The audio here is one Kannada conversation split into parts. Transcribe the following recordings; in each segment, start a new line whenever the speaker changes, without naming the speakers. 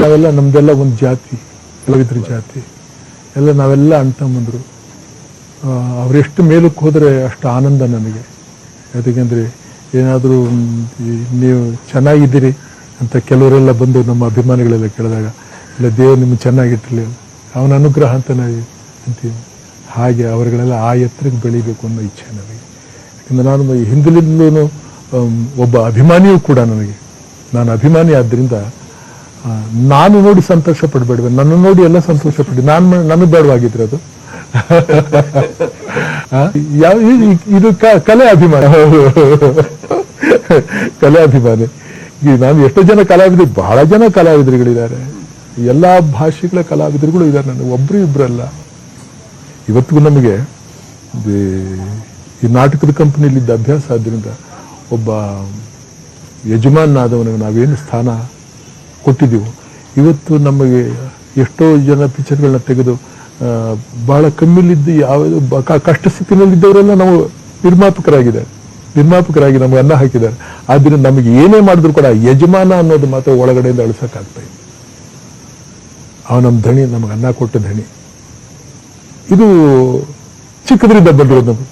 ನಾವೆಲ್ಲ ನಮ್ದೆಲ್ಲ ಒಂದು ಜಾತಿ, ಕಲಾವಿದ್ರ ಜಾತಿ ಎಲ್ಲ ನಾವೆಲ್ಲ ಅಣ್ತಮ್ಮಂದರು. ಅವರೆಷ್ಟು ಮೇಲಕ್ಕೆ ಹೋದರೆ ಅಷ್ಟು ಆನಂದ ನನಗೆ. ಯಾಕೆಂದರೆ ಏನಾದರೂ ನೀವು ಚೆನ್ನಾಗಿದ್ದೀರಿ ಅಂತ ಕೆಲವರೆಲ್ಲ ಬಂದು ನಮ್ಮ ಅಭಿಮಾನಿಗಳೆಲ್ಲ ಕೇಳಿದಾಗ, ಇಲ್ಲ ದೇವರು ನಿಮ್ಗೆ ಚೆನ್ನಾಗಿಟ್ಟಿರಲಿ, ಅವನ ಅನುಗ್ರಹ ಅಂತ ನಾವು ಅಂತೀವಿ. ಹಾಗೆ ಅವರುಗಳೆಲ್ಲ ಆ ಎತ್ತರಕ್ಕೆ ಬೆಳಿಬೇಕು ಅನ್ನೋ ಇಚ್ಛೆ ನನಗೆ. ಯಾಕಂದರೆ ನಾನು ಹಿಂದಿನಿಂದಲೂ ಒಬ್ಬ ಅಭಿಮಾನಿಯೂ ಕೂಡ. ನಾನು ಅಭಿಮಾನಿ ಆದ್ದರಿಂದ ನಾನು ನೋಡಿ ಸಂತೋಷ ಪಡಬೇಡ್ವೆ, ನನ್ನ ನೋಡಿ ಎಲ್ಲ ಸಂತೋಷ ಪಡಿ. ನನಗೆ ಬೇಡವಾಗಿದ್ರೆ ಅದು ಇದು ಕಲೆ ಅಭಿಮಾನ, ಕಲೆ ಅಭಿಮಾನಿ. ನಾನು ಎಷ್ಟೋ ಜನ ಕಲಾವಿದರು, ಬಹಳ ಜನ ಕಲಾವಿದರುಗಳಿದ್ದಾರೆ, ಎಲ್ಲ ಭಾಷೆಗಳ ಕಲಾವಿದರುಗಳು ಇದ್ದಾರೆ. ನನಗೆ ಒಬ್ರು ಇಬ್ಬರಲ್ಲ. ಇವತ್ತಿಗೂ ನಮಗೆ ಈ ನಾಟಕದ ಕಂಪನಿಯಲ್ಲಿದ್ದ ಅಭ್ಯಾಸ ಆದ್ದರಿಂದ ಒಬ್ಬ ಯಜಮಾನನಾದವನಿಗೆ ನಾವೇನು ಸ್ಥಾನ ಕೊಟ್ಟಿದ್ದೀವೋ, ಇವತ್ತು ನಮಗೆ ಎಷ್ಟೋ ಜನ ಪಿಕ್ಚರ್ಗಳನ್ನ ತೆಗೆದು ಬಹಳ ಕಮ್ಮಿಲಿದ್ದು ಯಾವ ಕಷ್ಟ ಸ್ಥಿತಿನಲ್ಲಿದ್ದವರೆಲ್ಲ ನಾವು ನಿರ್ಮಾಪಕರಾಗಿ ನಮಗೆ ಅನ್ನ ಹಾಕಿದ್ದಾರೆ. ಆದ್ದರಿಂದ ನಮಗೆ ಏನೇ ಮಾಡಿದ್ರು ಕೂಡ ಯಜಮಾನ ಅನ್ನೋದು ಮಾತ್ರ ಒಳಗಡೆಯಿಂದ ಅಳಿಸೋಕ್ಕಾಗ್ತಾ ಇದೆ. ಅವ ನಮ್ಮ ಧಣಿ, ನಮಗೆ ಅನ್ನ ಕೊಟ್ಟ ಧಣಿ. ಇದು ಚಿಕ್ಕದ್ರಿಂದ ಬಂದಿರೋದು ನಮ್ಮ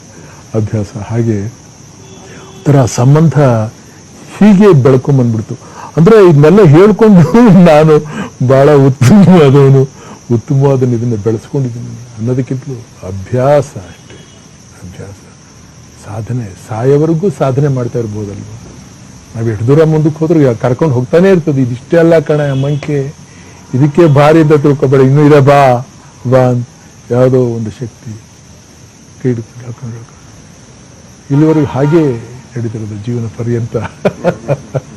ಅಭ್ಯಾಸ. ಹಾಗೆ ಒಂಥರ ಸಂಬಂಧ ಹೀಗೆ ಬೆಳ್ಕೊಂಬಂದ್ಬಿಡ್ತು. ಅಂದರೆ ಇದನ್ನೆಲ್ಲ ಹೇಳ್ಕೊಂಡು ನಾನು ಬಹಳ ಉತ್ತಮವಾದ ಇದನ್ನು ಬೆಳೆಸ್ಕೊಂಡಿದ್ದೀನಿ ಅನ್ನೋದಕ್ಕಿಂತಲೂ ಅಭ್ಯಾಸ ಅಷ್ಟೇ. ಅಭ್ಯಾಸ, ಸಾಧನೆ, ಸಾಯವರೆಗೂ ಸಾಧನೆ ಮಾಡ್ತಾ ಇರ್ಬೋದಲ್ವ. ನಾವು ಎಷ್ಟು ದೂರ ಮುಂದಕ್ಕೆ ಹೋದ್ರೆ ಕರ್ಕೊಂಡು ಹೋಗ್ತಾನೆ ಇರ್ತದೆ. ಇದಿಷ್ಟೇ ಅಲ್ಲ ಕಣ ಮಂಕೆ, ಇದಕ್ಕೆ ಭಾರಿ ಅಂತ ತಿಳ್ಕೊಬೇಡ, ಇನ್ನೂ ಇದೆ ಬಾ ಅಂತ ಯಾವುದೋ ಒಂದು ಶಕ್ತಿ ಕೈ ಹಿಡ್ಕೊಂಡು ಇಲ್ಲಿವರೆಗೂ ಹಾಗೇ ನಡೀತಿರೋದು ಜೀವನ ಪರ್ಯಂತ.